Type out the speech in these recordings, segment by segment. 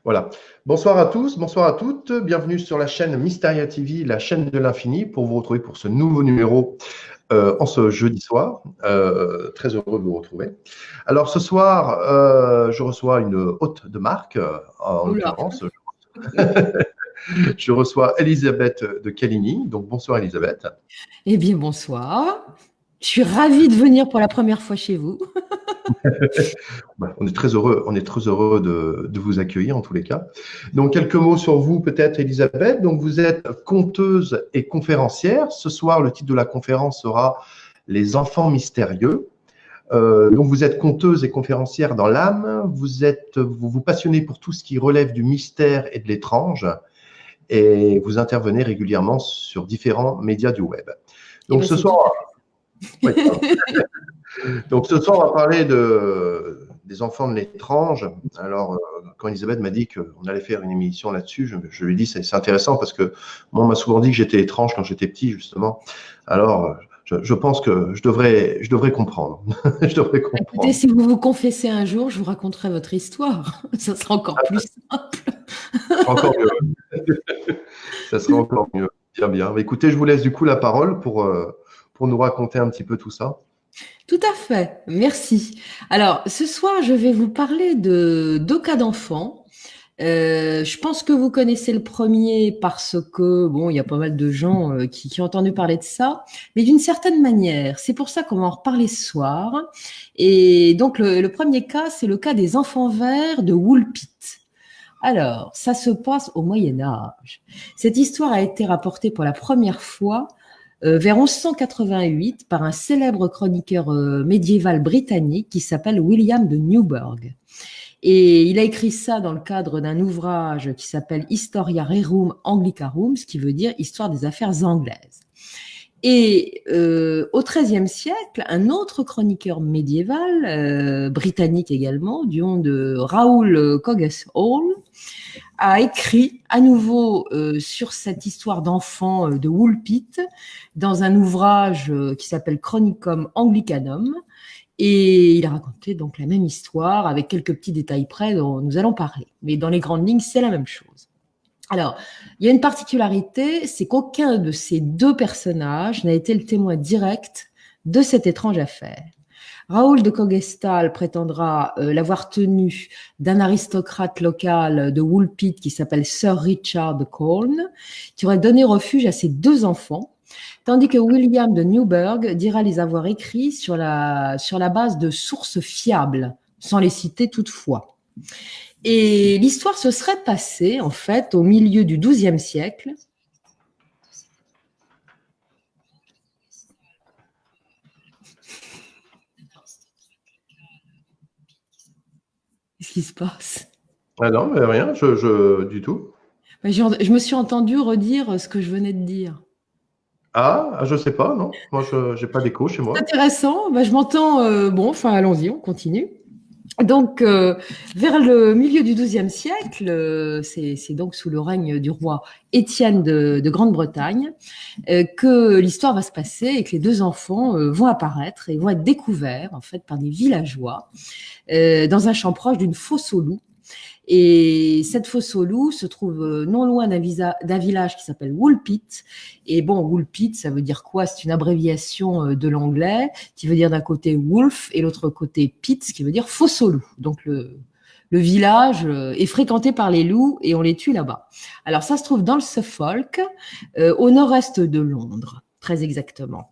Voilà. Bonsoir à tous, bonsoir à toutes. Bienvenue sur la chaîne Mysteria TV, la chaîne de l'infini, pour vous retrouver pour ce nouveau numéro en ce jeudi soir. Très heureux de vous retrouver. Alors ce soir, je reçois une hôte de marque, en Oula. l'occurrence. Je reçois Elisabeth de Caligny. Donc bonsoir Elisabeth. Eh bien, bonsoir. Je suis ravie de venir pour la première fois chez vous. On est très heureux de vous accueillir en tous les cas. Donc, quelques mots sur vous, peut-être, Elisabeth. Donc, vous êtes conteuse et conférencière. Ce soir, le titre de la conférence sera Les enfants mystérieux. Donc, vous êtes conteuse et conférencière dans l'âme. Vous vous passionnez pour tout ce qui relève du mystère et de l'étrange. Et vous intervenez régulièrement sur différents médias du web. Eh Donc, bien, ce c'est tout. soir, oui, pardon. Donc ce soir, on va parler des enfants de l'étrange. Alors, quand Elisabeth m'a dit qu'on allait faire une émission là-dessus, je lui ai dit c'est intéressant parce que moi, on m'a souvent dit que j'étais étrange quand j'étais petit, justement. Alors, je pense que je devrais comprendre. Je devrais Écoutez, comprendre. si vous vous confessez un jour, je vous raconterai votre histoire. Ça sera encore plus simple. Ça sera encore mieux. Ça sera encore mieux. Bien, bien. Écoutez, je vous laisse du coup la parole pour nous raconter un petit peu tout ça. Tout à fait. Merci. Alors, ce soir, je vais vous parler de deux cas d'enfants. Je pense que vous connaissez le premier parce que, bon, il y a pas mal de gens qui ont entendu parler de ça, mais d'une certaine manière, c'est pour ça qu'on va en reparler ce soir. Et donc, le premier cas, c'est le cas des enfants verts de Woolpit. Alors, ça se passe au Moyen Âge. Cette histoire a été rapportée pour la première fois vers 1188 par un célèbre chroniqueur médiéval britannique qui s'appelle William de Newburgh. Et il a écrit ça dans le cadre d'un ouvrage qui s'appelle Historia Rerum Anglicarum, ce qui veut dire Histoire des affaires anglaises. Et au XIIIe siècle, un autre chroniqueur médiéval, britannique également, du nom de Raoul Coggeshall, a écrit à nouveau sur cette histoire d'enfant de Woolpit dans un ouvrage qui s'appelle Chronicum Anglicanum. Et il a raconté donc la même histoire avec quelques petits détails près dont nous allons parler. Mais dans les grandes lignes, c'est la même chose. Alors, il y a une particularité, c'est qu'aucun de ces deux personnages n'a été le témoin direct de cette étrange affaire. Raoul de Coggeshall prétendra l'avoir tenu d'un aristocrate local de Woolpit qui s'appelle Sir Richard de Colne, qui aurait donné refuge à ses deux enfants, tandis que William de Newburgh dira les avoir écrits sur la base de sources fiables, sans les citer toutefois. Et l'histoire se serait passée, en fait, au milieu du XIIe siècle. Qu'est-ce qui se passe? Ah non, mais rien, du tout. Je me suis entendue redire ce que je venais de dire. Ah, je sais pas, non. Moi, je n'ai pas d'écho chez C'est moi. intéressant. Je m'entends. Bon, enfin, allons-y, on continue. Donc, vers le milieu du XIIe siècle, c'est donc sous le règne du roi Étienne de Grande-Bretagne que l'histoire va se passer et que les deux enfants vont apparaître et vont être découverts en fait par des villageois dans un champ proche d'une fosse aux loups. Et cette fosse aux loups se trouve non loin d'un village qui s'appelle Woolpit. Et bon, Woolpit, ça veut dire quoi? C'est une abréviation de l'anglais qui veut dire d'un côté wolf et l'autre côté pit, ce qui veut dire fosse aux loups. Donc le village est fréquenté par les loups et on les tue là-bas. Alors ça se trouve dans le Suffolk, au nord-est de Londres, très exactement.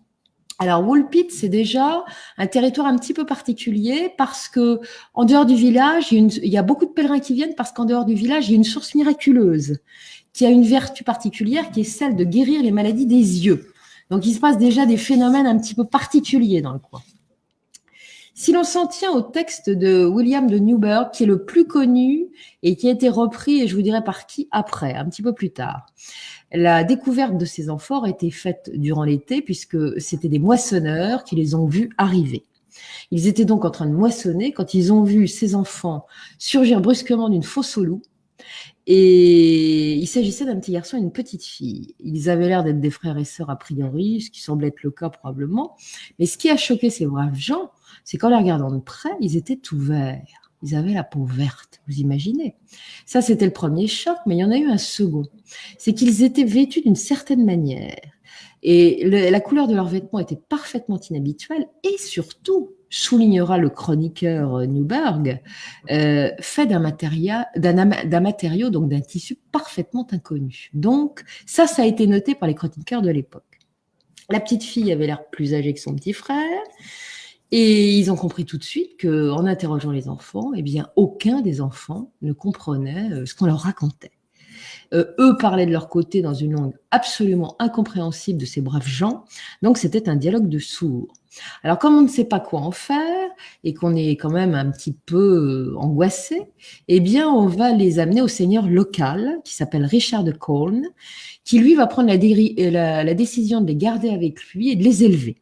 Alors, Woolpit, c'est déjà un territoire un petit peu particulier parce que, en dehors du village, il y a beaucoup de pèlerins qui viennent parce qu'en dehors du village, il y a une source miraculeuse qui a une vertu particulière qui est celle de guérir les maladies des yeux. Donc, il se passe déjà des phénomènes un petit peu particuliers dans le coin. Si l'on s'en tient au texte de William de Newburgh, qui est le plus connu et qui a été repris, et je vous dirai par qui après, un petit peu plus tard. La découverte de ces enfants a été faite durant l'été puisque c'était des moissonneurs qui les ont vus arriver. Ils étaient donc en train de moissonner quand ils ont vu ces enfants surgir brusquement d'une fosse aux loups. Et il s'agissait d'un petit garçon et d'une petite fille. Ils avaient l'air d'être des frères et sœurs a priori, ce qui semble être le cas probablement. Mais ce qui a choqué ces braves gens, c'est qu'en les regardant de près, ils étaient tout verts. Ils avaient la peau verte, vous imaginez. Ça, c'était le premier choc, mais il y en a eu un second. C'est qu'ils étaient vêtus d'une certaine manière. Et la couleur de leurs vêtements était parfaitement inhabituelle. Et surtout, soulignera le chroniqueur Newberg, fait d'un matériau, donc d'un tissu parfaitement inconnu. Donc, ça a été noté par les chroniqueurs de l'époque. La petite fille avait l'air plus âgée que son petit frère. Et ils ont compris tout de suite qu'en interrogeant les enfants, eh bien, aucun des enfants ne comprenait ce qu'on leur racontait. Eux parlaient de leur côté dans une langue absolument incompréhensible de ces braves gens, donc c'était un dialogue de sourds. Alors, comme on ne sait pas quoi en faire et qu'on est quand même un petit peu angoissé, eh bien, on va les amener au seigneur local qui s'appelle Richard de Colne, qui lui va prendre la décision de les garder avec lui et de les élever.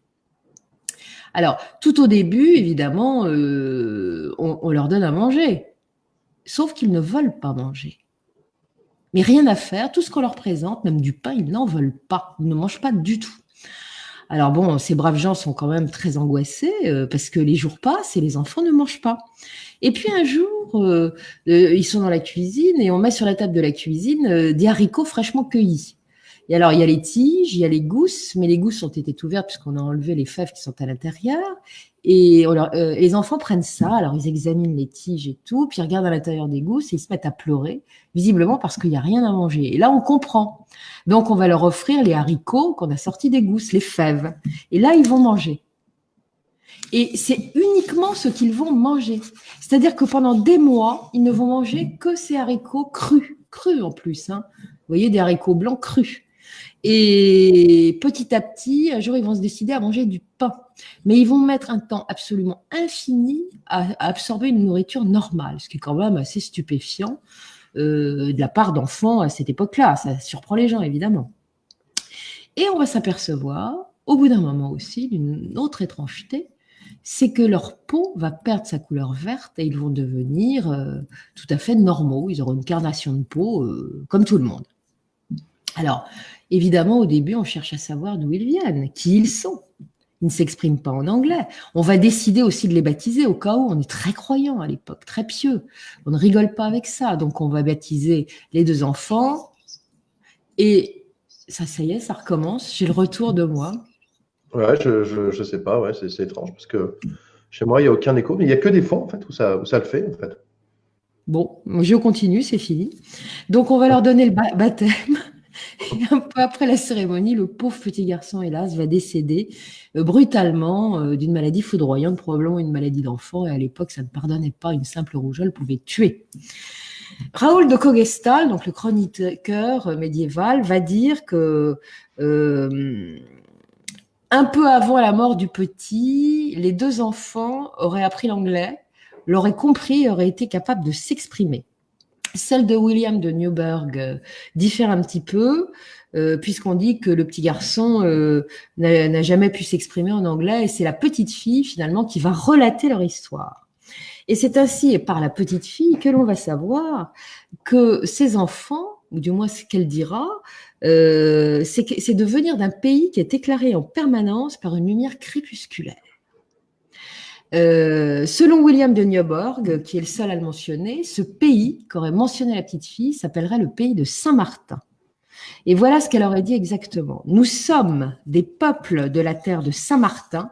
Alors, tout au début, évidemment, on leur donne à manger, sauf qu'ils ne veulent pas manger. Mais rien à faire, tout ce qu'on leur présente, même du pain, ils n'en veulent pas, ils ne mangent pas du tout. Alors bon, ces braves gens sont quand même très angoissés parce que les jours passent et les enfants ne mangent pas. Et puis un jour, ils sont dans la cuisine et on met sur la table de la cuisine des haricots fraîchement cueillis. Et alors, il y a les tiges, il y a les gousses, mais les gousses ont été ouvertes puisqu'on a enlevé les fèves qui sont à l'intérieur. Et les enfants prennent ça, alors ils examinent les tiges et tout, puis ils regardent à l'intérieur des gousses et ils se mettent à pleurer, visiblement parce qu'il n'y a rien à manger. Et là, on comprend. Donc, on va leur offrir les haricots qu'on a sortis des gousses, les fèves. Et là, ils vont manger. Et c'est uniquement ce qu'ils vont manger. C'est-à-dire que pendant des mois, ils ne vont manger que ces haricots crus en plus. Hein. Vous voyez, des haricots blancs crus. Et petit à petit, un jour, ils vont se décider à manger du pain. Mais ils vont mettre un temps absolument infini à absorber une nourriture normale, ce qui est quand même assez stupéfiant de la part d'enfants à cette époque-là. Ça surprend les gens, évidemment. Et on va s'apercevoir, au bout d'un moment aussi, d'une autre étrangeté, c'est que leur peau va perdre sa couleur verte et ils vont devenir tout à fait normaux. Ils auront une carnation de peau comme tout le monde. Alors, évidemment, au début, on cherche à savoir d'où ils viennent, qui ils sont. Ils ne s'expriment pas en anglais. On va décider aussi de les baptiser au cas où on est très croyant à l'époque, très pieux. On ne rigole pas avec ça. Donc, on va baptiser les deux enfants. Et ça y est, ça recommence. J'ai le retour de moi. Ouais, je sais pas, ouais, c'est étrange parce que chez moi, il n'y a aucun écho, mais il n'y a que des fois, en fait, où ça le fait, en fait. Bon, je continue, c'est fini. Donc, on va leur donner le baptême. Et un peu après la cérémonie, le pauvre petit garçon, hélas, va décéder brutalement d'une maladie foudroyante, probablement une maladie d'enfant. Et à l'époque, ça ne pardonnait pas. Une simple rougeole pouvait tuer. Raoul de Coguestal, donc le chroniqueur médiéval, va dire que un peu avant la mort du petit, les deux enfants auraient appris l'anglais, l'auraient compris et auraient été capables de s'exprimer. Celle de William de Newberg diffère un petit peu, puisqu'on dit que le petit garçon n'a jamais pu s'exprimer en anglais, et c'est la petite fille, finalement, qui va relater leur histoire. Et c'est ainsi, et par la petite fille, que l'on va savoir que ces enfants, ou du moins ce qu'elle dira, c'est de venir d'un pays qui est éclairé en permanence par une lumière crépusculaire. Selon William de Newburgh, qui est le seul à le mentionner, ce pays qu'aurait mentionné la petite fille s'appellerait le pays de Saint-Martin. Et voilà ce qu'elle aurait dit exactement. Nous sommes des peuples de la terre de Saint-Martin,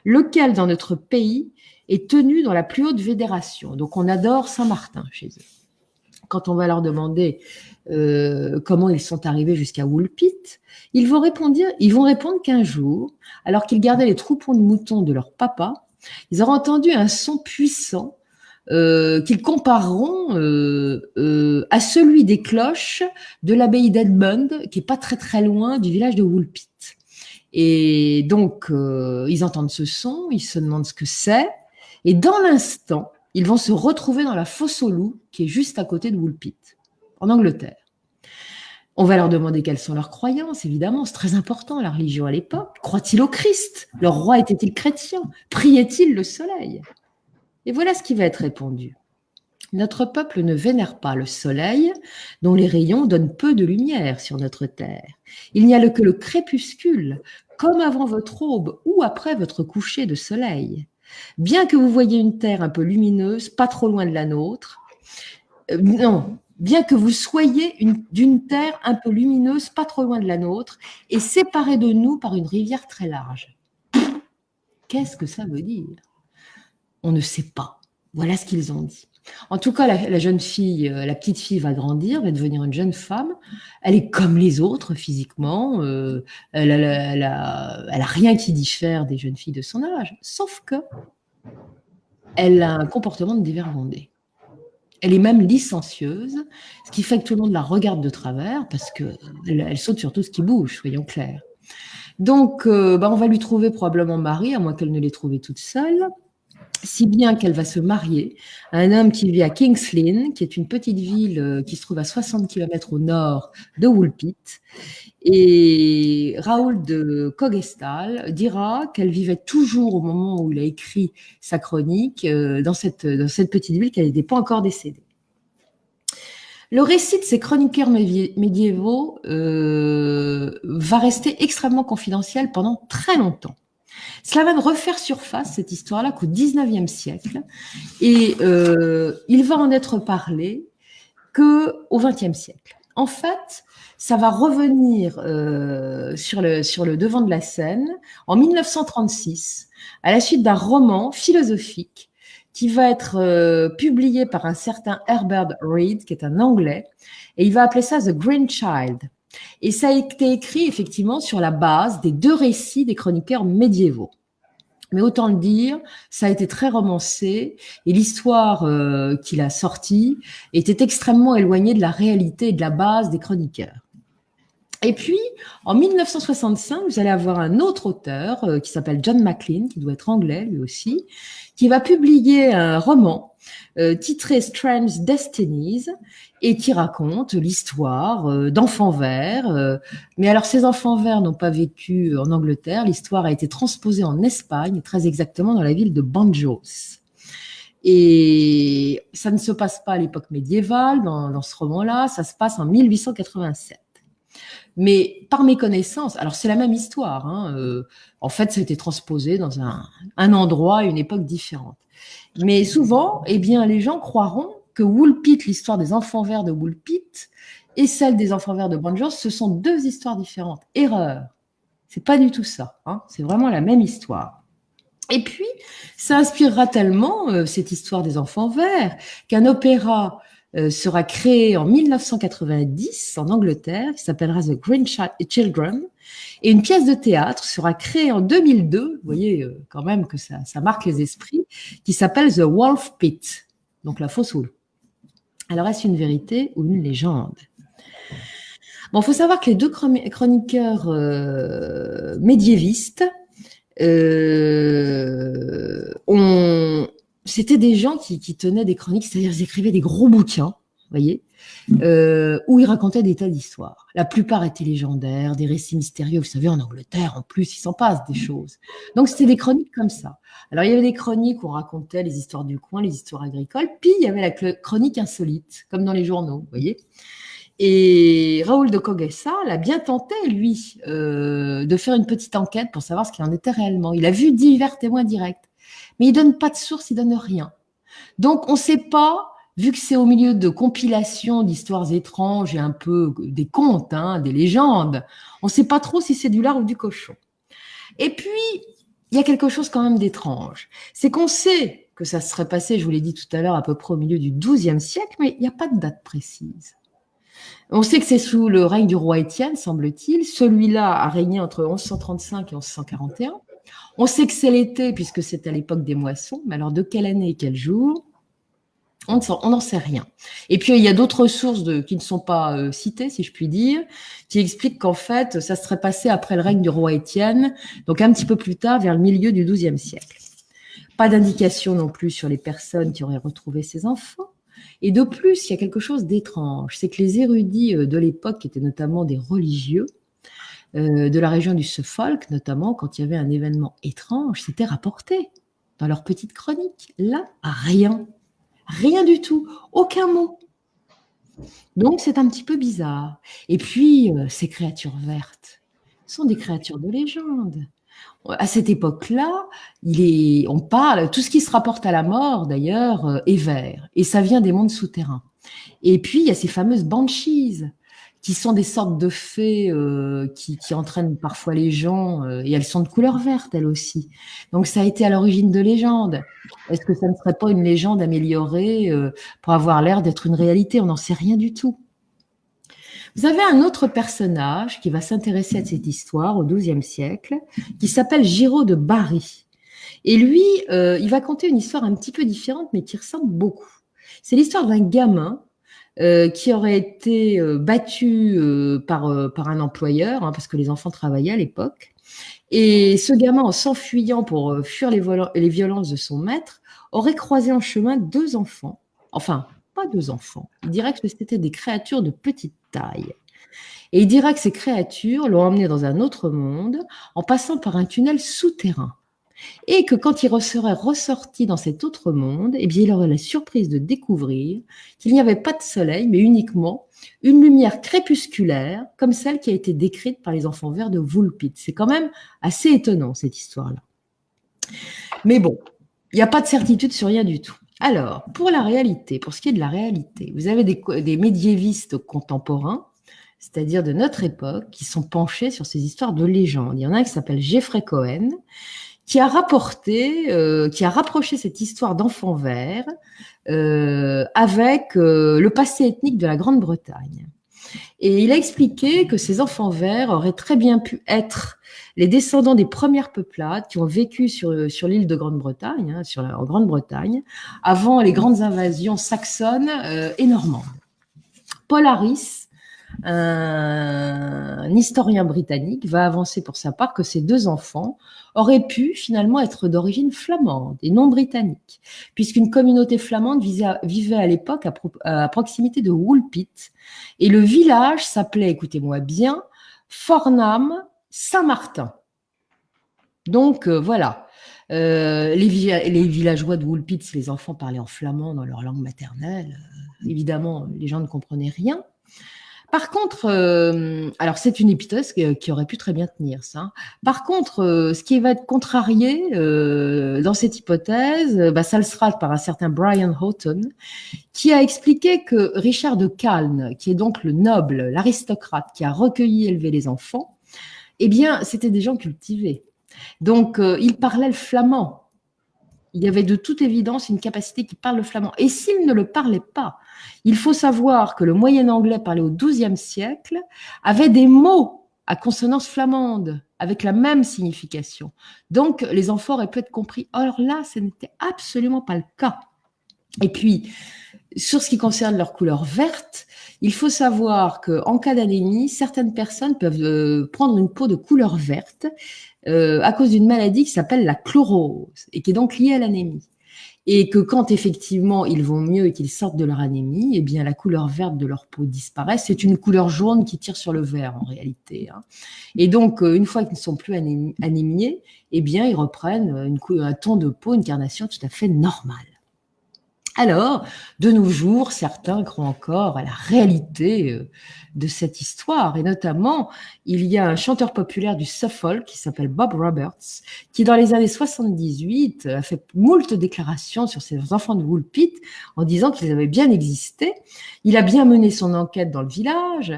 lequel dans notre pays est tenu dans la plus haute vénération. Donc on adore Saint-Martin chez eux. Quand on va leur demander comment ils sont arrivés jusqu'à Woolpit, ils vont répondre qu'un jour, alors qu'ils gardaient les troupeaux de moutons de leur papa, ils auront entendu un son puissant qu'ils compareront à celui des cloches de l'abbaye d'Edmund, qui est pas très très loin du village de Woolpit. Et donc, ils entendent ce son, ils se demandent ce que c'est, et dans l'instant, ils vont se retrouver dans la fosse aux loups, qui est juste à côté de Woolpit, en Angleterre. On va leur demander quelles sont leurs croyances, évidemment, c'est très important, la religion à l'époque. Croient-ils au Christ? Leur roi était-il chrétien? Priait-il le soleil? Et voilà ce qui va être répondu. Notre peuple ne vénère pas le soleil, dont les rayons donnent peu de lumière sur notre terre. Il n'y a que le crépuscule, comme avant votre aube ou après votre coucher de soleil. Bien que vous voyiez une terre un peu lumineuse, pas trop loin de la nôtre, non, bien que vous soyez d'une terre un peu lumineuse, pas trop loin de la nôtre, et séparée de nous par une rivière très large. Qu'est-ce que ça veut dire? On ne sait pas. Voilà ce qu'ils ont dit. En tout cas, la jeune fille, la petite fille va grandir, va devenir une jeune femme. Elle est comme les autres physiquement. Elle a rien qui diffère des jeunes filles de son âge, sauf que elle a un comportement de dévergondée. Elle est même licencieuse, ce qui fait que tout le monde la regarde de travers parce qu'elle saute sur tout ce qui bouge, soyons clairs. Donc, on va lui trouver probablement mari, à moins qu'elle ne l'ait trouvé toute seule. Si bien qu'elle va se marier à un homme qui vit à King's Lynn, qui est une petite ville qui se trouve à 60 km au nord de Woolpit. Et Raoul de Coggeshall dira qu'elle vivait toujours, au moment où il a écrit sa chronique, dans cette petite ville, qu'elle n'était pas encore décédée. Le récit de ces chroniqueurs médiévaux va rester extrêmement confidentiel pendant très longtemps. Cela va ne refaire surface, cette histoire-là, qu'au XIXe siècle, et il va en être parlé qu'au XXe siècle. En fait, ça va revenir sur le devant de la scène en 1936, à la suite d'un roman philosophique qui va être publié par un certain Herbert Reed, qui est un Anglais, et il va appeler ça The Green Child. Et ça a été écrit effectivement sur la base des deux récits des chroniqueurs médiévaux. Mais autant le dire, ça a été très romancé et l'histoire qu'il a sortie était extrêmement éloignée de la réalité et de la base des chroniqueurs. Et puis, en 1965, vous allez avoir un autre auteur qui s'appelle John Maclean, qui doit être anglais lui aussi, qui va publier un roman titré Strange Destinies et qui raconte l'histoire d'enfants verts. Mais alors, ces enfants verts n'ont pas vécu en Angleterre. L'histoire a été transposée en Espagne, très exactement dans la ville de Banjos. Et ça ne se passe pas à l'époque médiévale dans ce roman-là, ça se passe en 1887. Mais par mes connaissances, alors c'est la même histoire, en fait ça a été transposé dans un endroit, une époque différente. Mais souvent, eh bien, les gens croiront que Woolpit, l'histoire des enfants verts de Woolpit, et celle des enfants verts de Banjos, ce sont deux histoires différentes. Erreur. C'est pas du tout ça. C'est vraiment la même histoire. Et puis, ça inspirera tellement cette histoire des enfants verts qu'un opéra sera créé en 1990 en Angleterre, qui s'appellera The Green Children, et une pièce de théâtre sera créée en 2002, vous voyez quand même que ça marque les esprits, qui s'appelle The Wolf Pit, donc la fosse au loup. Alors, est-ce une vérité ou une légende? Bon, il faut savoir que les deux chroniqueurs médiévistes c'était des gens qui tenaient des chroniques, c'est-à-dire ils écrivaient des gros bouquins, vous voyez, où ils racontaient des tas d'histoires. La plupart étaient légendaires, des récits mystérieux. Vous savez, en Angleterre, en plus, il s'en passe des choses. Donc, c'était des chroniques comme ça. Alors, il y avait des chroniques où on racontait les histoires du coin, les histoires agricoles, puis il y avait la chronique insolite, comme dans les journaux, vous voyez. Et Raoul de Coggeshall a bien tenté, lui, de faire une petite enquête pour savoir ce qu'il en était réellement. Il a vu divers témoins directs. Mais il donne pas de source, il donne rien. Donc, on ne sait pas, vu que c'est au milieu de compilations d'histoires étranges et un peu des contes, des légendes, on ne sait pas trop si c'est du lard ou du cochon. Et puis, il y a quelque chose quand même d'étrange. C'est qu'on sait que ça serait passé, je vous l'ai dit tout à l'heure, à peu près au milieu du XIIe siècle, mais il n'y a pas de date précise. On sait que c'est sous le règne du roi Étienne, semble-t-il. Celui-là a régné entre 1135 et 1141. On sait que c'est l'été, puisque c'est à l'époque des moissons, mais alors de quelle année et quel jour, on n'en sait rien. Et puis, il y a d'autres sources qui ne sont pas citées, si je puis dire, qui expliquent qu'en fait, ça serait passé après le règne du roi Étienne, donc un petit peu plus tard, vers le milieu du XIIe siècle. Pas d'indication non plus sur les personnes qui auraient retrouvé ces enfants. Et de plus, il y a quelque chose d'étrange, c'est que les érudits de l'époque, qui étaient notamment des religieux, de la région du Suffolk, notamment, quand il y avait un événement étrange, c'était rapporté dans leur petite chronique. Là, rien. Rien du tout. Aucun mot. Donc, c'est un petit peu bizarre. Et puis, ces créatures vertes sont des créatures de légende. À cette époque-là, on parle, tout ce qui se rapporte à la mort, d'ailleurs, est vert. Et ça vient des mondes souterrains. Et puis, il y a ces fameuses banshees, qui sont des sortes de fées qui entraînent parfois les gens, et elles sont de couleur verte, elles aussi. Donc, ça a été à l'origine de légendes. Est-ce que ça ne serait pas une légende améliorée pour avoir l'air d'être une réalité? On n'en sait rien du tout. Vous avez un autre personnage qui va s'intéresser à cette histoire au XIIe siècle, qui s'appelle Giraud de Bari. Et lui, il va conter une histoire un petit peu différente, mais qui ressemble beaucoup. C'est l'histoire d'un gamin qui aurait été battu par un employeur, hein, parce que les enfants travaillaient à l'époque. Et ce gamin, en s'enfuyant pour fuir les violences de son maître, aurait croisé en chemin 2 enfants. Enfin, pas 2 enfants. Il dirait que c'était des créatures de petite taille. Et il dira que ces créatures l'ont emmené dans un autre monde en passant par un tunnel souterrain. Et que quand il serait ressorti dans cet autre monde, eh bien, il aurait la surprise de découvrir qu'il n'y avait pas de soleil, mais uniquement une lumière crépusculaire, comme celle qui a été décrite par les enfants verts de Woolpit. C'est quand même assez étonnant, cette histoire-là. Mais bon, il n'y a pas de certitude sur rien du tout. Alors, pour ce qui est de la réalité, vous avez des médiévistes contemporains, c'est-à-dire de notre époque, qui sont penchés sur ces histoires de légendes. Il y en a un qui s'appelle Jeffrey Cohen, qui a rapproché cette histoire d'enfants verts avec le passé ethnique de la Grande-Bretagne. Et il a expliqué que ces enfants verts auraient très bien pu être les descendants des premières peuplades qui ont vécu sur l'île de Grande-Bretagne, en Grande-Bretagne, avant les grandes invasions saxonnes et normandes. Paul Harris, un historien britannique, va avancer pour sa part que ces 2 enfants auraient pu finalement être d'origine flamande et non britannique, puisqu'une communauté flamande vivait à l'époque à proximité de Woolpit, et le village s'appelait, écoutez-moi bien, Fornham Saint-Martin. Donc voilà, les villageois de Woolpit, si les enfants parlaient en flamand dans leur langue maternelle, évidemment, les gens ne comprenaient rien. Par contre, alors c'est une hypothèse qui aurait pu très bien tenir, ça. Par contre, ce qui va être contrarié dans cette hypothèse, ça le sera par un certain Brian Houghton, qui a expliqué que Richard de Calne, qui est donc le noble, l'aristocrate qui a recueilli et élevé les enfants, eh bien, c'était des gens cultivés. Donc, ils parlaient le flamand. Il y avait de toute évidence une capacité qui parle le flamand. Et s'ils ne le parlaient pas, il faut savoir que le moyen anglais parlé au XIIe siècle avait des mots à consonance flamande avec la même signification. Donc, les enfants auraient pu être compris. Or là, ce n'était absolument pas le cas. Et puis, sur ce qui concerne leur couleur verte, il faut savoir qu'en cas d'anémie, certaines personnes peuvent prendre une peau de couleur verte à cause d'une maladie qui s'appelle la chlorose et qui est donc liée à l'anémie. Et que quand effectivement ils vont mieux et qu'ils sortent de leur anémie, eh bien la couleur verte de leur peau disparaît. C'est une couleur jaune qui tire sur le vert en réalité. Et donc une fois qu'ils ne sont plus anémiés, eh bien ils reprennent un ton de peau, une carnation tout à fait normale. Alors, de nos jours, certains croient encore à la réalité de cette histoire. Et notamment, il y a un chanteur populaire du Suffolk qui s'appelle Bob Roberts, qui dans les années 78 a fait moult déclarations sur ces enfants de Woolpit en disant qu'ils avaient bien existé. Il a bien mené son enquête dans le village,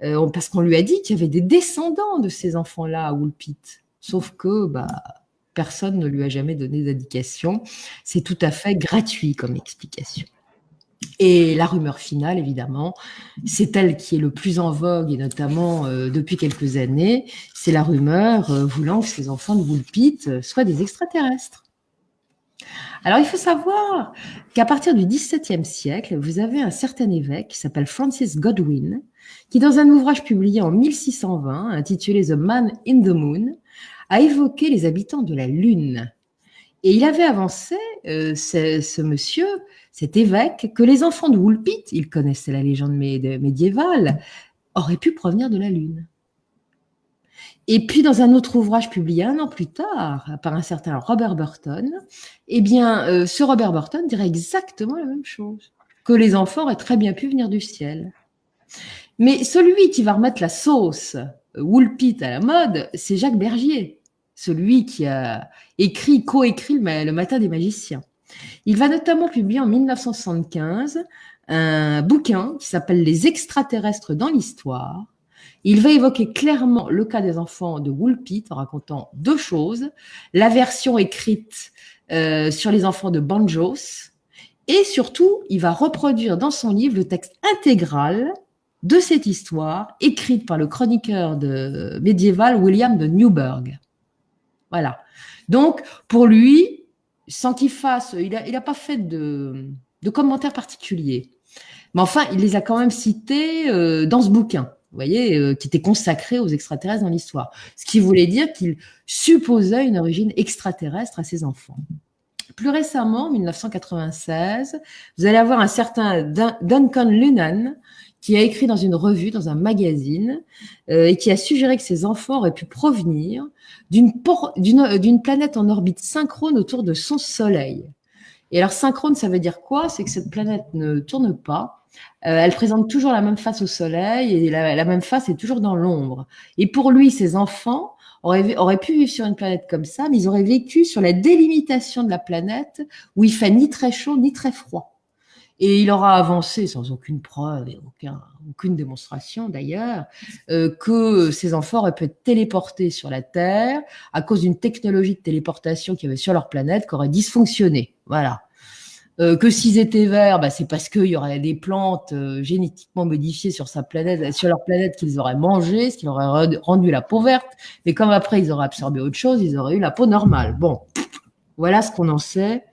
parce qu'on lui a dit qu'il y avait des descendants de ces enfants-là à Woolpit. Sauf que, personne ne lui a jamais donné d'indication. C'est tout à fait gratuit comme explication. Et la rumeur finale, évidemment, c'est elle qui est le plus en vogue, et notamment depuis quelques années, c'est la rumeur voulant que ces enfants de Woolpit soient des extraterrestres. Alors, il faut savoir qu'à partir du XVIIe siècle, vous avez un certain évêque qui s'appelle Francis Godwin, qui, dans un ouvrage publié en 1620, intitulé The Man in the Moon, a évoqué les habitants de la Lune. Et il avait avancé, ce monsieur, cet évêque, que les enfants de Woolpit, il connaissait la légende médiévale, auraient pu provenir de la Lune. Et puis, dans un autre ouvrage publié 1 an plus tard, par un certain Robert Burton, eh bien, ce Robert Burton dirait exactement la même chose, que les enfants auraient très bien pu venir du ciel. Mais celui qui va remettre la sauce Woolpit à la mode, c'est Jacques Bergier. celui qui a coécrit le Matin des magiciens. Il va notamment publier en 1975 un bouquin qui s'appelle Les extraterrestres dans l'histoire. Il va évoquer clairement le cas des enfants de Woolpit en racontant deux choses. La version écrite sur les enfants de Banjos et surtout, il va reproduire dans son livre le texte intégral de cette histoire écrite par le chroniqueur médiéval William de Newburgh. Voilà. Donc, pour lui, sans qu'il fasse, il a pas fait de commentaires particuliers. Mais enfin, il les a quand même cités dans ce bouquin, vous voyez, qui était consacré aux extraterrestres dans l'histoire. Ce qui voulait dire qu'il supposait une origine extraterrestre à ses enfants. Plus récemment, en 1996, vous allez avoir un certain Duncan Lunnan qui a écrit dans une revue, dans un magazine, et qui a suggéré que ses enfants auraient pu provenir d'une planète en orbite synchrone autour de son Soleil. Et alors, synchrone, ça veut dire quoi? C'est que cette planète ne tourne pas. Elle présente toujours la même face au Soleil et la même face est toujours dans l'ombre. Et pour lui, ses enfants auraient pu vivre sur une planète comme ça, mais ils auraient vécu sur la délimitation de la planète où il fait ni très chaud ni très froid. Et il aura avancé sans aucune preuve et aucune démonstration d'ailleurs que ces enfants auraient pu être téléportés sur la Terre à cause d'une technologie de téléportation qu'il y avait sur leur planète qui aurait dysfonctionné. Voilà. Que s'ils étaient verts, bah, c'est parce qu'il y aurait des plantes génétiquement modifiées sur leur planète qu'ils auraient mangé, ce qui leur aurait rendu la peau verte. Mais comme après ils auraient absorbé autre chose, ils auraient eu la peau normale. Bon, voilà ce qu'on en sait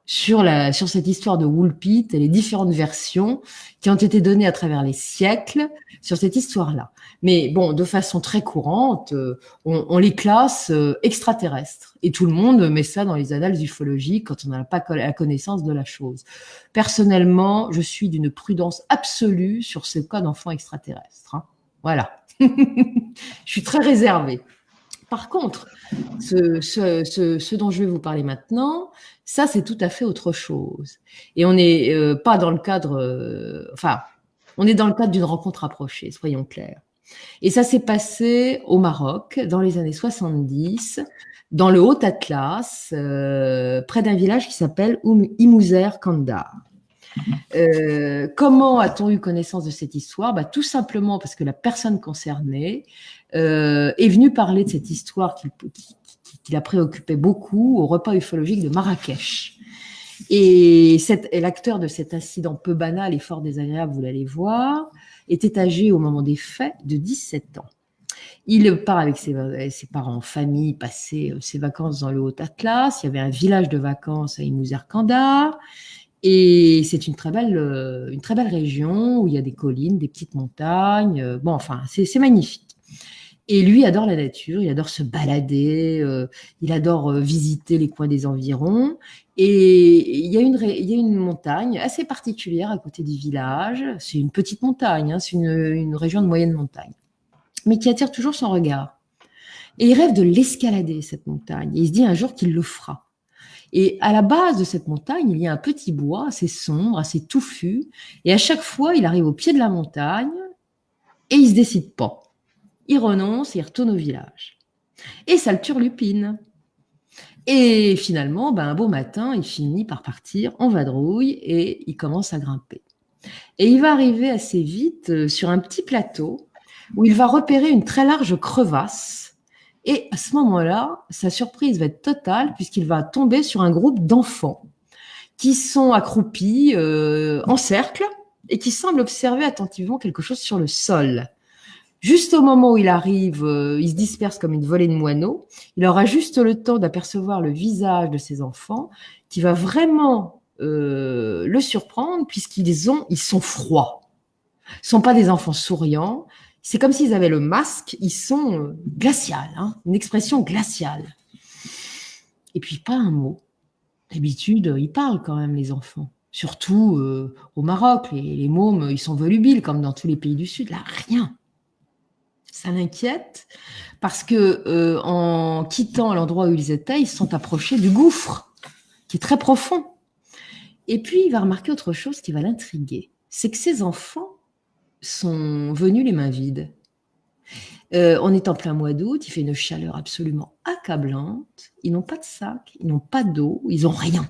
sur cette histoire de Woolpit et les différentes versions qui ont été données à travers les siècles sur cette histoire-là. Mais bon, de façon très courante, on les classe extraterrestres. Et tout le monde met ça dans les annales ufologiques quand on n'a pas la connaissance de la chose. Personnellement, je suis d'une prudence absolue sur ce cas d'enfant extraterrestre. Hein. Voilà. Je suis très réservée. Par contre, ce dont je vais vous parler maintenant, ça, c'est tout à fait autre chose. Et on n'est pas dans le cadre... on est dans le cadre d'une rencontre rapprochée, soyons clairs. Et ça s'est passé au Maroc, dans les années 70, dans le Haut-Atlas, près d'un village qui s'appelle Imouzer Kandar. Comment a-t-on eu connaissance de cette histoire? Tout simplement parce que la personne concernée est venue parler de cette histoire qui la préoccupait beaucoup au repas ufologique de Marrakech. Et l'acteur de cet incident peu banal et fort désagréable, vous l'allez voir, était âgé au moment des faits de 17 ans. Il part avec ses parents en famille passer ses vacances dans le Haut-Atlas. Il y avait un village de vacances à Imouzer Kandar. Et c'est une très belle région où il y a des collines, des petites montagnes. C'est magnifique. Et lui adore la nature, il adore se balader, il adore visiter les coins des environs. Et il y a une montagne assez particulière à côté du village. C'est une petite montagne, hein, c'est une région de moyenne montagne, mais qui attire toujours son regard. Et il rêve de l'escalader, cette montagne. Et il se dit un jour qu'il le fera. Et à la base de cette montagne, il y a un petit bois assez sombre, assez touffu. Et à chaque fois, il arrive au pied de la montagne et il se décide pas. Il renonce et il retourne au village. Et ça le turlupine. Et finalement, un beau matin, il finit par partir en vadrouille et il commence à grimper. Et il va arriver assez vite sur un petit plateau où il va repérer une très large crevasse. Et à ce moment-là, sa surprise va être totale puisqu'il va tomber sur un groupe d'enfants qui sont accroupis en cercle et qui semblent observer attentivement quelque chose sur le sol. Juste au moment où il arrive, il se disperse comme une volée de moineaux. Il aura juste le temps d'apercevoir le visage de ses enfants qui va vraiment le surprendre puisqu'ils sont froids. Ce ne sont pas des enfants souriants. C'est comme s'ils avaient le masque. Ils sont glaciales, hein, une expression glaciale. Et puis pas un mot. D'habitude, ils parlent quand même les enfants. Surtout au Maroc, les mômes, ils sont volubiles comme dans tous les pays du Sud. Là, rien. Ça l'inquiète parce que en quittant l'endroit où ils étaient, ils se sont approchés du gouffre qui est très profond. Et puis, il va remarquer autre chose qui va l'intriguer. C'est que ces enfants sont venus les mains vides. On est en plein mois d'août, il fait une chaleur absolument accablante. Ils n'ont pas de sac, ils n'ont pas d'eau, ils n'ont rien.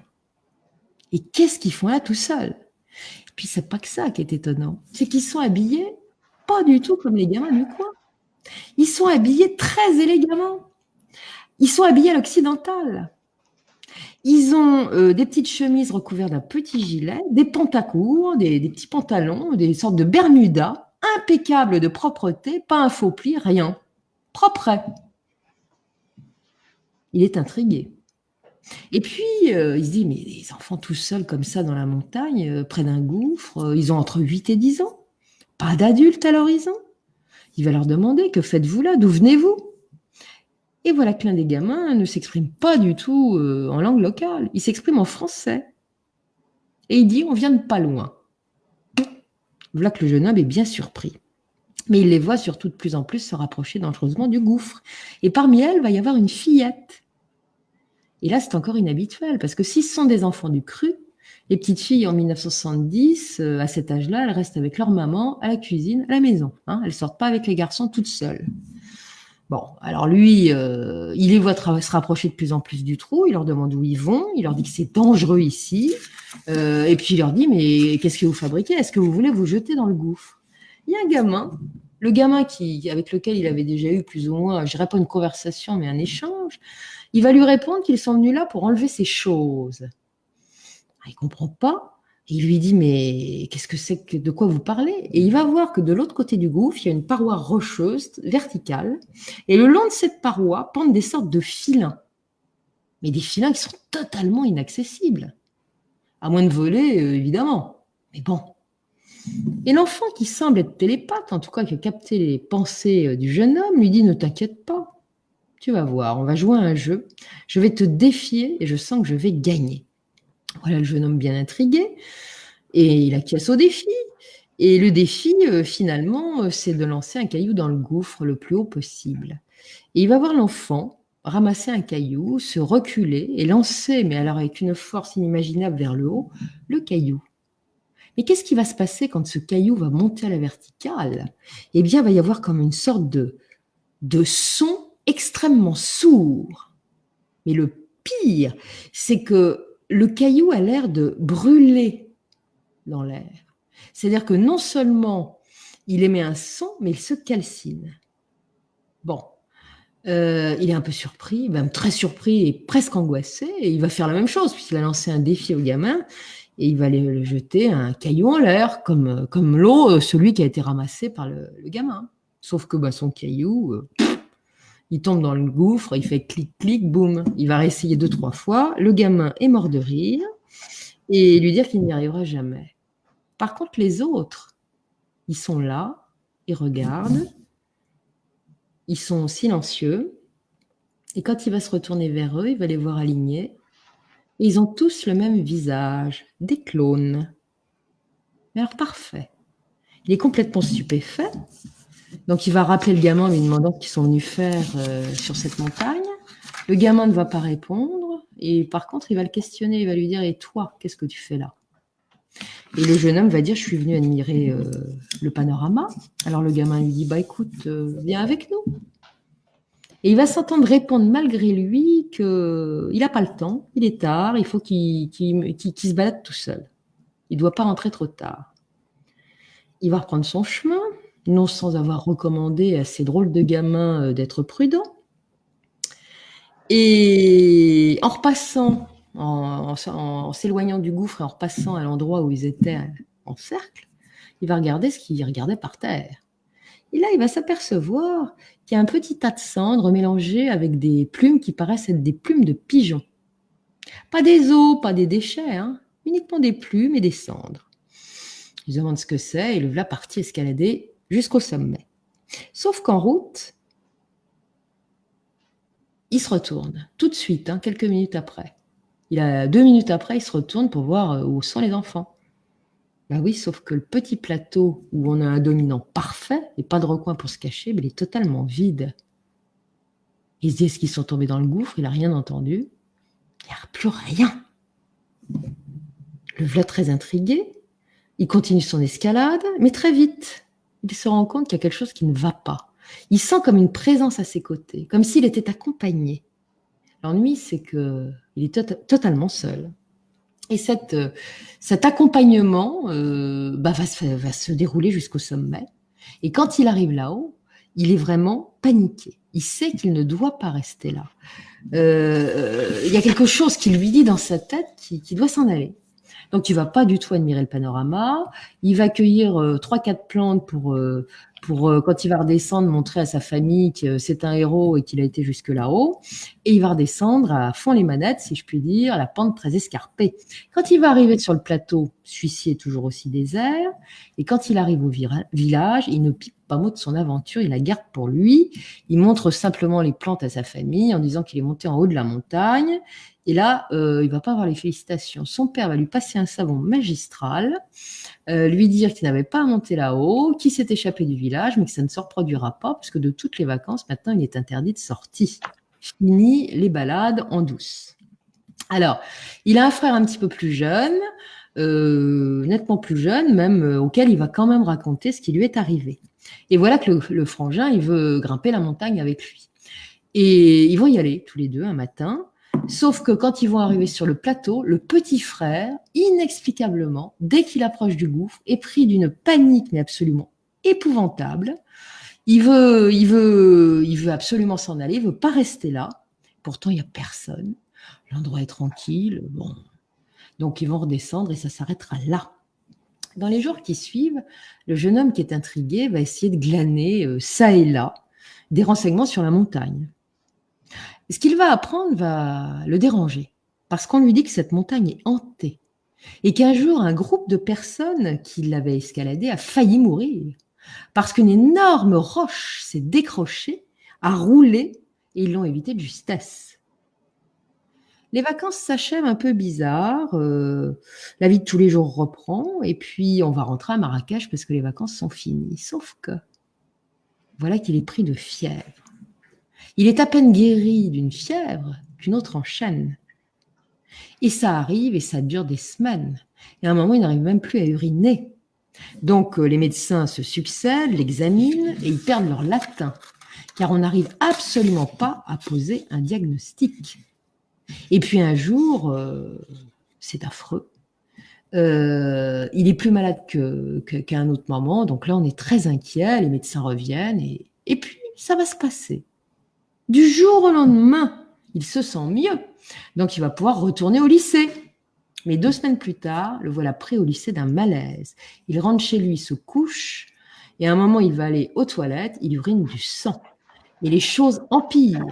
Et qu'est-ce qu'ils font là tout seuls? Et puis, c'est pas que ça qui est étonnant. C'est qu'ils sont habillés pas du tout comme les gamins du coin. Ils sont habillés très élégamment. Ils sont habillés à l'occidental. Ils ont des petites chemises recouvertes d'un petit gilet, des pantacourts, des petits pantalons, des sortes de bermudas, impeccables de propreté, pas un faux pli, rien. Propre. Il est intrigué. Et puis, il se dit, mais les enfants tout seuls comme ça dans la montagne, près d'un gouffre, ils ont entre 8 et 10 ans. Pas d'adultes à l'horizon. Il va leur demander, que faites-vous là? D'où venez-vous? Et voilà que l'un des gamins ne s'exprime pas du tout en langue locale. Il s'exprime en français. Et il dit, on vient de pas loin. Voilà que le jeune homme est bien surpris. Mais il les voit surtout de plus en plus se rapprocher dangereusement du gouffre. Et parmi elles, va y avoir une fillette. Et là, c'est encore inhabituel, parce que si ce sont des enfants du cru, les petites filles en 1970, à cet âge-là, elles restent avec leur maman à la cuisine, à la maison. Hein, elles ne sortent pas avec les garçons toutes seules. Bon, alors lui, il les voit se rapprocher de plus en plus du trou, il leur demande où ils vont, il leur dit que c'est dangereux ici, et puis il leur dit, mais qu'est-ce que vous fabriquez? Est-ce que vous voulez vous jeter dans le gouffre? Il y a un gamin, le gamin avec lequel il avait déjà eu plus ou moins, je dirais pas une conversation, mais un échange, il va lui répondre qu'ils sont venus là pour enlever ses choses. Il ne comprend pas. Et il lui dit, mais qu'est-ce que c'est que de quoi vous parlez? Et il va voir que de l'autre côté du gouffre, il y a une paroi rocheuse, verticale. Et le long de cette paroi pendent des sortes de filins. Mais des filins qui sont totalement inaccessibles. À moins de voler, évidemment. Mais bon. Et l'enfant, qui semble être télépathe, en tout cas qui a capté les pensées du jeune homme, lui dit, ne t'inquiète pas. Tu vas voir, on va jouer à un jeu. Je vais te défier et je sens que je vais gagner. Voilà le jeune homme bien intrigué, et il acquiesce au défi. Et le défi, finalement, c'est de lancer un caillou dans le gouffre le plus haut possible. Et il va voir l'enfant ramasser un caillou, se reculer et lancer, mais alors avec une force inimaginable vers le haut, le caillou. Mais qu'est-ce qui va se passer quand ce caillou va monter à la verticale? Eh bien, il va y avoir comme une sorte de son extrêmement sourd. Mais le pire, c'est que le caillou a l'air de brûler dans l'air. C'est-à-dire que non seulement il émet un son, mais il se calcine. Bon, il est un peu surpris, même très surpris et presque angoissé, et il va faire la même chose, puisqu'il a lancé un défi au gamin, et il va le jeter un caillou en l'air, comme l'eau, celui qui a été ramassé par le gamin. Sauf que son caillou... il tombe dans le gouffre, il fait clic, clic, boum. Il va réessayer 2-3 fois. Le gamin est mort de rire et lui dire qu'il n'y arrivera jamais. Par contre, les autres, ils sont là, ils regardent, ils sont silencieux. Et quand il va se retourner vers eux, il va les voir alignés. Et ils ont tous le même visage, des clones. Mais alors, parfait. Il est complètement stupéfait. Donc, il va rappeler le gamin en lui demandant ce qu'ils sont venus faire sur cette montagne. Le gamin ne va pas répondre. Et par contre, il va le questionner. Il va lui dire, et toi, qu'est-ce que tu fais là? Et le jeune homme va dire, je suis venu admirer le panorama. Alors, le gamin lui dit, écoute, viens avec nous. Et il va s'entendre répondre malgré lui qu'il n'a pas le temps. Il est tard. Il faut qu'il se balade tout seul. Il ne doit pas rentrer trop tard. Il va reprendre son chemin, non sans avoir recommandé à ces drôles de gamins d'être prudents. Et en repassant, en s'éloignant du gouffre et en repassant à l'endroit où ils étaient en cercle, il va regarder ce qu'il regardait par terre. Et là, il va s'apercevoir qu'il y a un petit tas de cendres mélangées avec des plumes qui paraissent être des plumes de pigeons. Pas des os, pas des déchets, uniquement des plumes et des cendres. Il se demande ce que c'est et le voilà parti escalader jusqu'au sommet. Sauf qu'en route, il se retourne tout de suite, quelques minutes après. 2 minutes après, il se retourne pour voir où sont les enfants. Oui, sauf que le petit plateau où on a un dominant parfait et pas de recoin pour se cacher, il est totalement vide. Il se dit, est-ce qu'ils sont tombés dans le gouffre? Il n'a rien entendu. Il n'y a plus rien. Le voilà très intrigué. Il continue son escalade, mais très vite, il se rend compte qu'il y a quelque chose qui ne va pas. Il sent comme une présence à ses côtés, comme s'il était accompagné. L'ennui, c'est qu'il est totalement seul. Et cet accompagnement va se dérouler jusqu'au sommet. Et quand il arrive là-haut, il est vraiment paniqué. Il sait qu'il ne doit pas rester là. Il y a quelque chose qui lui dit dans sa tête qu'il doit s'en aller. Donc, il ne va pas du tout admirer le panorama. Il va cueillir 3-4 plantes pour quand il va redescendre, montrer à sa famille que c'est un héros et qu'il a été jusque là-haut. Et il va redescendre à fond les manettes, si je puis dire, la pente très escarpée. Quand il va arriver sur le plateau, celui-ci est toujours aussi désert. Et quand il arrive au village, il ne pique pas mot de son aventure, il la garde pour lui. Il montre simplement les plantes à sa famille en disant qu'il est monté en haut de la montagne. Et là, il ne va pas avoir les félicitations. Son père va lui passer un savon magistral, lui dire qu'il n'avait pas à monter là-haut, qu'il s'est échappé du village, mais que ça ne se reproduira pas, puisque de toutes les vacances, maintenant, il est interdit de sortie. Fini les balades en douce. Alors, il a un frère un petit peu plus jeune, nettement plus jeune, même auquel il va quand même raconter ce qui lui est arrivé. Et voilà que le frangin, il veut grimper la montagne avec lui. Et ils vont y aller tous les deux un matin. Sauf que quand ils vont arriver sur le plateau, le petit frère, inexplicablement, dès qu'il approche du gouffre, est pris d'une panique mais absolument épouvantable. Il veut absolument s'en aller, il veut pas rester là. Pourtant, il n'y a personne. L'endroit est tranquille. Bon. Donc, ils vont redescendre et ça s'arrêtera là. Dans les jours qui suivent, le jeune homme qui est intrigué va essayer de glaner ça et là des renseignements sur la montagne. Ce qu'il va apprendre va le déranger, parce qu'on lui dit que cette montagne est hantée, et qu'un jour, un groupe de personnes qui l'avaient escaladée a failli mourir, parce qu'une énorme roche s'est décrochée, a roulé, et ils l'ont évité de justesse. Les vacances s'achèvent un peu bizarre, la vie de tous les jours reprend, et puis on va rentrer à Marrakech parce que les vacances sont finies. Sauf que, voilà qu'il est pris de fièvre. Il est à peine guéri d'une fièvre qu'une autre enchaîne. Et ça arrive et ça dure des semaines. Et à un moment, il n'arrive même plus à uriner. Donc, les médecins se succèdent, l'examinent et ils perdent leur latin. Car on n'arrive absolument pas à poser un diagnostic. Et puis un jour, c'est affreux. Il est plus malade qu'à un autre moment. Donc là, on est très inquiet. Les médecins reviennent et puis ça va se passer. Du jour au lendemain, il se sent mieux. Donc, il va pouvoir retourner au lycée. Mais 2 semaines plus tard, le voilà pris au lycée d'un malaise. Il rentre chez lui, se couche, et à un moment, il va aller aux toilettes, il urine du sang. Et les choses empirent.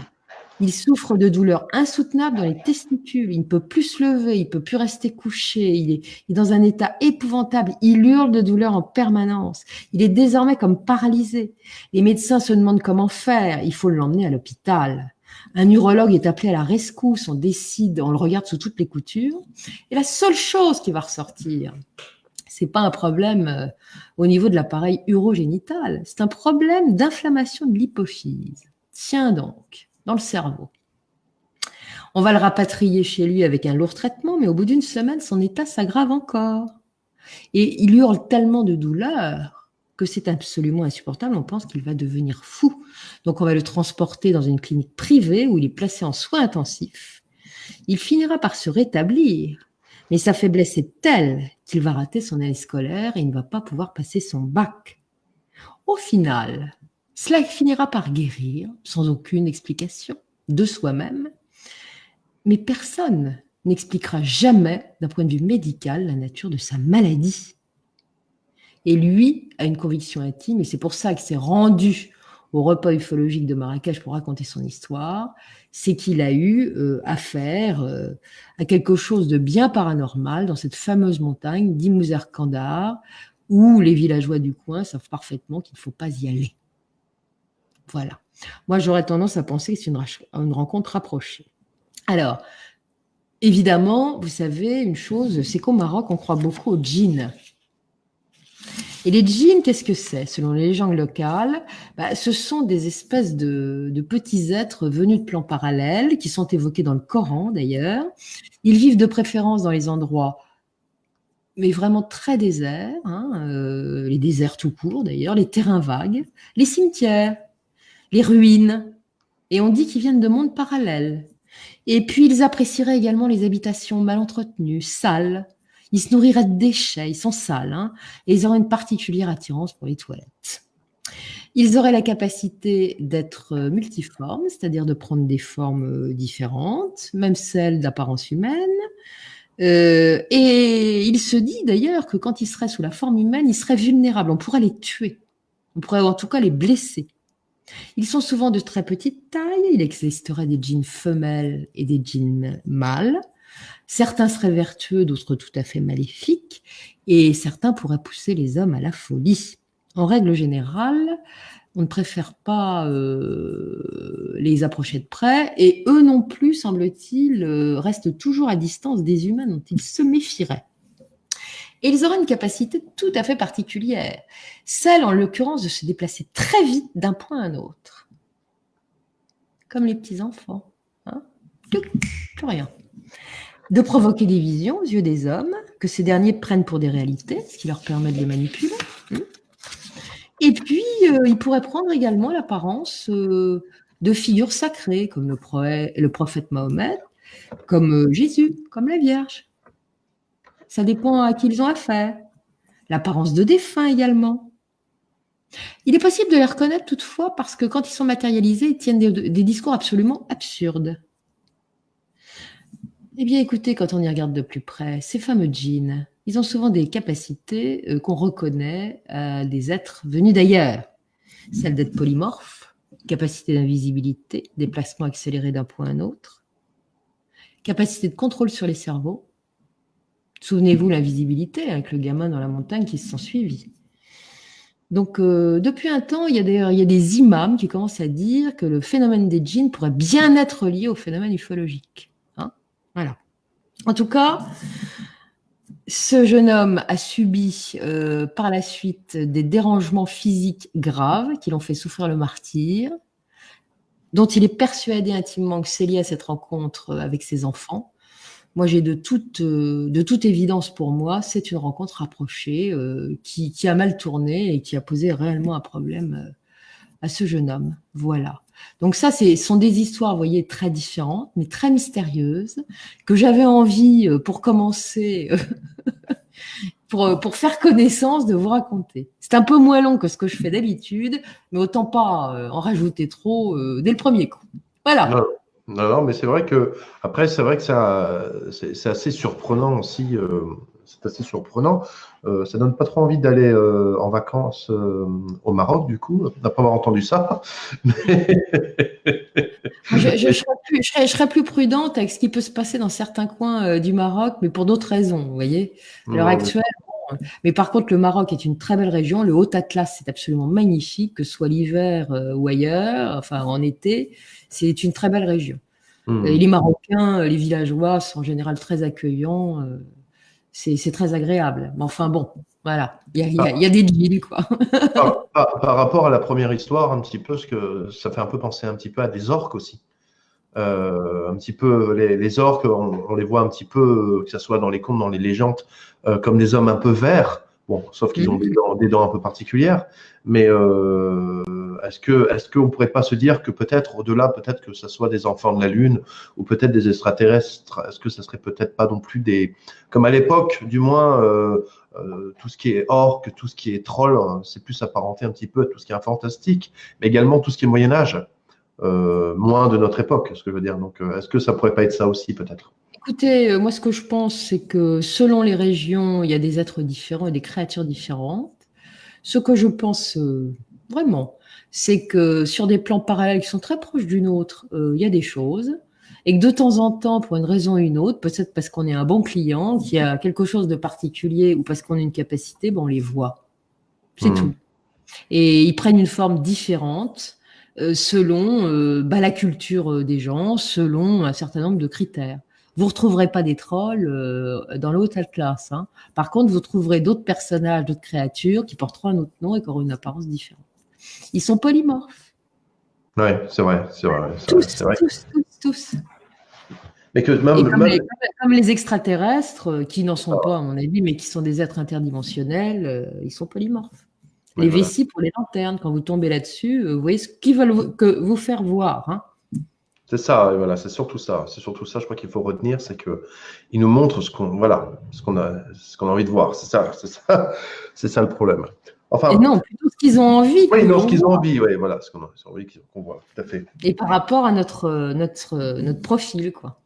Il souffre de douleurs insoutenables dans les testicules. Il ne peut plus se lever, il ne peut plus rester couché. Il est dans un état épouvantable. Il hurle de douleur en permanence. Il est désormais comme paralysé. Les médecins se demandent comment faire. Il faut l'emmener à l'hôpital. Un urologue est appelé à la rescousse. On décide, on le regarde sous toutes les coutures. Et la seule chose qui va ressortir, c'est pas un problème au niveau de l'appareil urogénital. C'est un problème d'inflammation de l'hypophyse. Tiens donc, dans le cerveau. On va le rapatrier chez lui avec un lourd traitement, mais au bout d'une semaine, son état s'aggrave encore. Et il hurle tellement de douleur que c'est absolument insupportable. On pense qu'il va devenir fou. Donc, on va le transporter dans une clinique privée où il est placé en soins intensifs. Il finira par se rétablir, mais sa faiblesse est telle qu'il va rater son année scolaire et il ne va pas pouvoir passer son bac. Au final, cela finira par guérir, sans aucune explication, de soi-même. Mais personne n'expliquera jamais, d'un point de vue médical, la nature de sa maladie. Et lui a une conviction intime, et c'est pour ça qu'il s'est rendu au repas ufologique de Marrakech pour raconter son histoire, c'est qu'il a eu affaire à quelque chose de bien paranormal dans cette fameuse montagne d'Imouzer-Kandar, où les villageois du coin savent parfaitement qu'il ne faut pas y aller. Voilà. Moi, j'aurais tendance à penser que c'est une rencontre rapprochée. Alors, évidemment, vous savez une chose, c'est qu'au Maroc, on croit beaucoup aux djinns. Et les djinns, qu'est-ce que c'est? Selon les légendes locales, ce sont des espèces de petits êtres venus de plans parallèles, qui sont évoqués dans le Coran d'ailleurs. Ils vivent de préférence dans les endroits, mais vraiment très déserts, les déserts tout court d'ailleurs, les terrains vagues, les cimetières. les ruines. Et on dit qu'ils viennent de mondes parallèles. Et puis, ils apprécieraient également les habitations mal entretenues, sales. Ils se nourriraient de déchets, ils sont sales, hein, et ils auraient une particulière attirance pour les toilettes. Ils auraient la capacité d'être multiformes, c'est-à-dire de prendre des formes différentes, même celles d'apparence humaine. Et il se dit d'ailleurs que quand ils seraient sous la forme humaine, ils seraient vulnérables. On pourrait les tuer. On pourrait en tout cas les blesser. Ils sont souvent de très petite taille. Il existerait des djinns femelles et des djinns mâles. Certains seraient vertueux, d'autres tout à fait maléfiques. Et certains pourraient pousser les hommes à la folie. En règle générale, on ne préfère pas les approcher de près. Et eux non plus, semble-t-il, restent toujours à distance des humains dont ils se méfieraient. Et ils auraient une capacité tout à fait particulière, celle en l'occurrence de se déplacer très vite d'un point à un autre. Comme les petits-enfants. Hein, plus rien. De provoquer des visions aux yeux des hommes, que ces derniers prennent pour des réalités, ce qui leur permet de les manipuler. Et puis, ils pourraient prendre également l'apparence de figures sacrées, comme le prophète Mahomet, comme Jésus, comme la Vierge. Ça dépend à qui ils ont affaire. L'apparence de défunts également. Il est possible de les reconnaître toutefois parce que quand ils sont matérialisés, ils tiennent des discours absolument absurdes. Eh bien, écoutez, quand on y regarde de plus près, ces fameux djinns, ils ont souvent des capacités qu'on reconnaît à des êtres venus d'ailleurs. Celle d'être polymorphes, capacité d'invisibilité, déplacement accéléré d'un point à un autre, capacité de contrôle sur les cerveaux. Souvenez-vous l'invisibilité avec le gamin dans la montagne qui se sont suivis. Donc, depuis un temps, il y a des imams qui commencent à dire que le phénomène des djinns pourrait bien être lié au phénomène ufologique. Hein, voilà. En tout cas, ce jeune homme a subi par la suite des dérangements physiques graves qui l'ont fait souffrir le martyre, dont il est persuadé intimement que c'est lié à cette rencontre avec ses enfants. Moi, j'ai de toute évidence pour moi, c'est une rencontre rapprochée qui a mal tourné et qui a posé réellement un problème à ce jeune homme. Voilà. Donc ça, sont des histoires, vous voyez, très différentes, mais très mystérieuses, que j'avais envie, pour commencer, pour faire connaissance, de vous raconter. C'est un peu moins long que ce que je fais d'habitude, mais autant pas en rajouter trop dès le premier coup. Voilà. Non, non, mais c'est vrai que après, c'est vrai que c'est assez surprenant aussi. C'est assez surprenant. Ça donne pas trop envie d'aller en vacances au Maroc, du coup, d'après avoir entendu ça. Je serais plus prudente avec ce qui peut se passer dans certains coins du Maroc, mais pour d'autres raisons, vous voyez. À l'heure actuelle, mais par contre, le Maroc est une très belle région. Le Haut-Atlas, c'est absolument magnifique, que ce soit l'hiver ou ailleurs, enfin en été, c'est une très belle région. Et les Marocains, les villageois sont en général très accueillants. C'est très agréable. Mais enfin bon, voilà, il y a des deals, quoi. Par rapport à la première histoire, un petit peu, ce que ça fait un peu penser un petit peu à des orques aussi. Un petit peu les orques, on les voit un petit peu, que ce soit dans les contes, dans les légendes, comme des hommes un peu verts. Bon, sauf qu'ils ont des dents un peu particulières. Mais est-ce qu'on pourrait pas se dire que peut-être au-delà, peut-être que ce soit des enfants de la Lune ou peut-être des extraterrestres. Est-ce que ça serait peut-être pas non plus comme à l'époque, du moins, tout ce qui est orque, tout ce qui est troll, c'est plus apparenté un petit peu à tout ce qui est fantastique, mais également tout ce qui est Moyen Âge. Moins de notre époque, ce que je veux dire. Donc, est-ce que ça pourrait pas être ça aussi, peut-être? Écoutez, moi, ce que je pense, c'est que selon les régions, il y a des êtres différents et des créatures différentes. Ce que je pense vraiment, c'est que sur des plans parallèles qui sont très proches d'une autre, il y a des choses. Et que de temps en temps, pour une raison ou une autre, peut-être parce qu'on est un bon client, qu'il y a quelque chose de particulier ou parce qu'on a une capacité, on les voit. C'est tout. Et ils prennent une forme différente selon la culture des gens, selon un certain nombre de critères. Vous ne retrouverez pas des trolls dans le Haut-Atlas. Hein. Par contre, vous trouverez d'autres personnages, d'autres créatures qui porteront un autre nom et qui auront une apparence différente. Ils sont polymorphes. Oui, c'est vrai. Tous. Mais que comme les extraterrestres, qui n'en sont pas, à mon avis, mais qui sont des êtres interdimensionnels, ils sont polymorphes. Oui, Les voilà. vessies pour les lanternes, quand vous tombez là-dessus, vous voyez ce qu'ils veulent que vous faire voir, hein. C'est ça, et voilà, c'est surtout ça. C'est surtout ça, je crois qu'il faut retenir, c'est que il nous montre voilà, ce qu'on a envie de voir. C'est ça le problème. Et Enfin, non, plutôt ce qu'ils ont envie oui, que non, ce l'on qu'ils ont voit. envie, oui, voilà, ce qu'on a envie qu'on voit, tout à fait. Et par rapport à notre profil, quoi.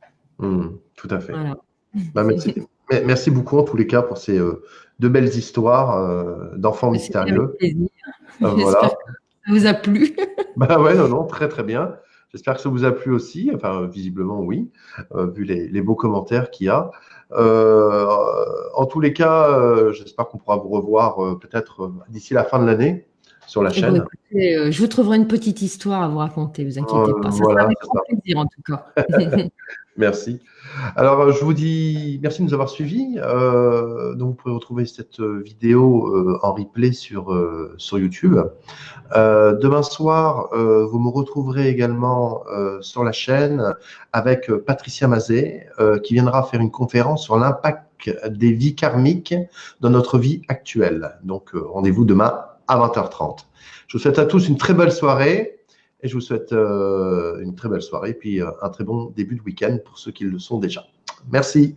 Tout à fait. Voilà. Bah, merci beaucoup en tous les cas pour ces deux belles histoires d'enfants C'était avec mystérieux. plaisir. Voilà. J'espère que ça vous a plu. Bah ouais, non, non, très très bien. J'espère que ça vous a plu aussi. Enfin, visiblement, oui, vu les beaux commentaires qu'il y a. Euh, En tous les cas, j'espère qu'on pourra vous revoir peut-être d'ici la fin de l'année sur la Eh bon, chaîne. écoutez, je vous trouverai une petite histoire à vous raconter, vous inquiétez pas. Ça sera Voilà, avec c'est grand ça. plaisir, en tout cas. Merci. Alors, je vous dis merci de nous avoir suivis. Donc, vous pouvez retrouver cette vidéo en replay sur YouTube. Demain soir, vous me retrouverez également sur la chaîne avec Patricia Mazet, qui viendra faire une conférence sur l'impact des vies karmiques dans notre vie actuelle. Donc, rendez-vous demain à 20h30. Je vous souhaite à tous une très belle soirée et je vous souhaite une très belle soirée et puis un très bon début de week-end pour ceux qui le sont déjà. Merci.